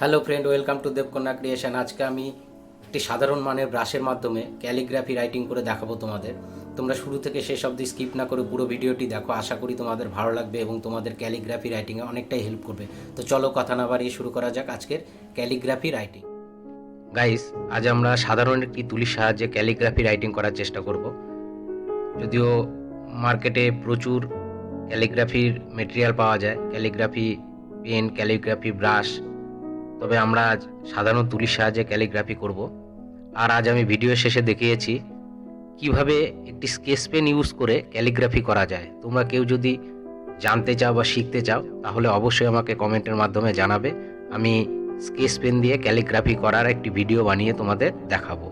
Hello friend, welcome to Debkanya creation. আজকে আমি একটি সাধারণ মানের ব্রাশের মাধ্যমে ক্যালিগ্রাফি রাইটিং করে দেখাবো তোমাদের। তোমরা শুরু থেকে শেষ অবধি স্কিপ না করে পুরো ভিডিওটি দেখো। আশা করি তোমাদের ভালো লাগবে এবং তোমাদের ক্যালিগ্রাফি রাইটিংয়ে অনেকটাই হেল্প করবে। তো চলো কথা না বাড়িয়ে শুরু করা যাক আজকের ক্যালিগ্রাফি রাইটিং। গাইস, আজ আমরা সাধারণ একটি তুলির সাহায্যে ক্যালিগ্রাফি রাইটিং করার চেষ্টা করব। যদিও মার্কেটে প্রচুর ক্যালিগ্রাফির মেটেরিয়াল পাওয়া যায়, ক্যালিগ্রাফি পেন, ক্যালিগ্রাফি ব্রাশ, তবে আমরা আজ সাধারণ তুলির সাহায্যে ক্যালিগ্রাফি করব। আর আজ আমি ভিডিও শেষে দেখিয়েছি কিভাবে একটি স্কেচ পেন ইউজ করে ক্যালিগ্রাফি করা যায়। তোমরা কেউ যদি জানতে চাও বা শিখতে চাও তাহলে অবশ্যই আমাকে কমেন্টের মাধ্যমে জানাবে। আমি স্কেচ পেন দিয়ে ক্যালিগ্রাফি করার একটি ভিডিও বানিয়ে তোমাদের দেখাবো।